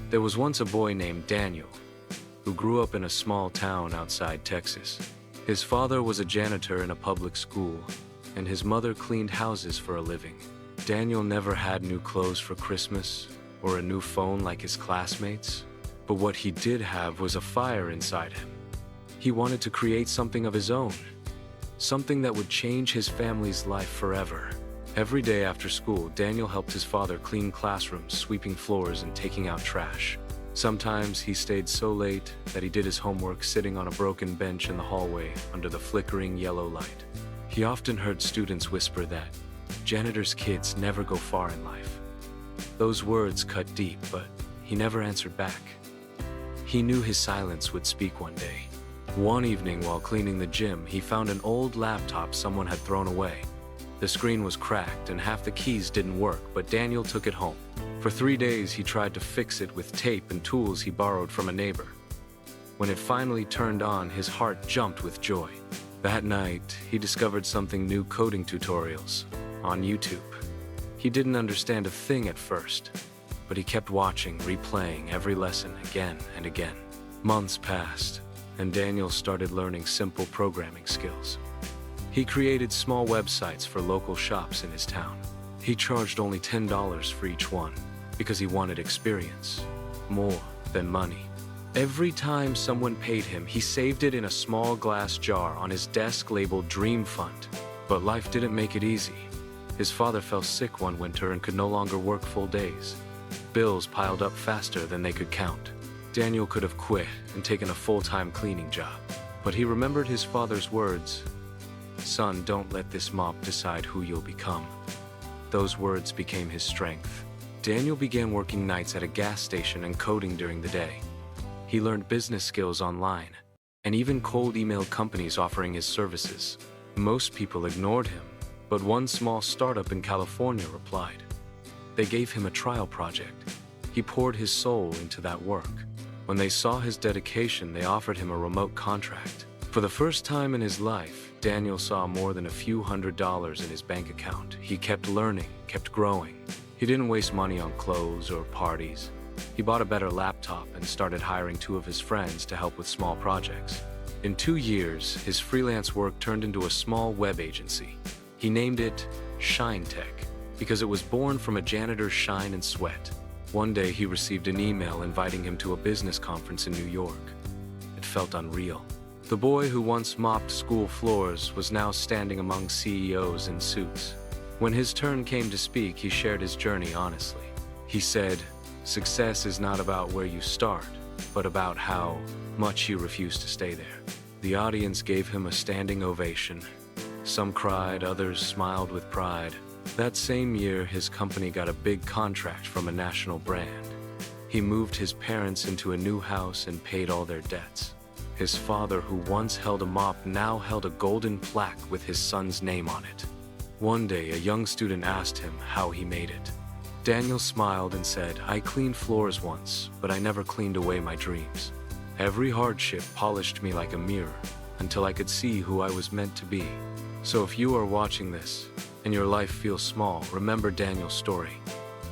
There was once a boy named Daniel who grew up in a small town outside Texas. His father was a janitor in a public school, and his mother cleaned houses for a living. Daniel never had new clothes for Christmas or a new phone like his classmates, but what he did have was a fire inside him. He wanted to create something of his own, something that would change his family's life forever. Every day after school, Daniel helped his father clean classrooms, sweeping floors, and taking out trash. Sometimes he stayed so late that he did his homework sitting on a broken bench in the hallway under the flickering yellow light. He often heard students whisper that janitors' kids never go far in life. Those words cut deep, but he never answered back. He knew his silence would speak one day. One evening while cleaning the gym, he found an old laptop someone had thrown away. The screen was cracked and half the keys didn't work, but Daniel took it home. For 3 days, he tried to fix it with tape and tools he borrowed from a neighbor. When it finally turned on, his heart jumped with joy. That night, he discovered something new: coding tutorials on YouTube. He didn't understand a thing at first, but he kept watching, replaying every lesson again and again. Months passed, and Daniel started learning simple programming skills. He created small websites for local shops in his town. He charged only $10 for each one because he wanted experience more than money. Every time someone paid him, he saved it in a small glass jar on his desk labeled Dream Fund. But life didn't make it easy. His father fell sick one winter and could no longer work full days. Bills piled up faster than they could count. Daniel could have quit and taken a full-time cleaning job, but he remembered his father's words, "Son, don't let this mop decide who you'll become." Those words became his strength. Daniel began working nights at a gas station and coding during the day. He learned business skills online, and even cold emailed companies offering his services. Most people ignored him, but one small startup in California replied. They gave him a trial project. He poured his soul into that work. When they saw his dedication, they offered him a remote contract. For the first time in his life, Daniel saw more than a few $100s in his bank account. He kept learning, kept growing. He didn't waste money on clothes or parties. He bought a better laptop and started hiring 2 of his friends to help with small projects. In 2 years, his freelance work turned into a small web agency. He named it Shine Tech because it was born from a janitor's shine and sweat. One day he received an email inviting him to a business conference in New York. It felt unreal. The boy who once mopped school floors was now standing among CEOs in suits. When his turn came to speak, he shared his journey honestly. He said, "Success is not about where you start, but about how much you refuse to stay there." The audience gave him a standing ovation. Some cried, others smiled with pride. That same year, his company got a big contract from a national brand. He moved his parents into a new house and paid all their debts. His father, who once held a mop, now held a golden plaque with his son's name on it. One day, a young student asked him how he made it. Daniel smiled and said, "I cleaned floors once, but I never cleaned away my dreams. Every hardship polished me like a mirror until I could see who I was meant to be." So if you are watching this and your life feels small, remember Daniel's story.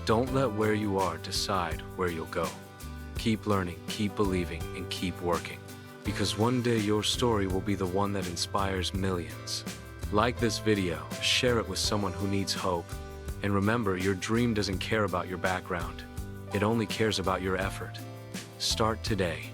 Don't let where you are decide where you'll go. Keep learning, keep believing, and keep working. Because one day your story will be the one that inspires millions. Like this video, share it with someone who needs hope. And remember, your dream doesn't care about your background. It only cares about your effort. Start today.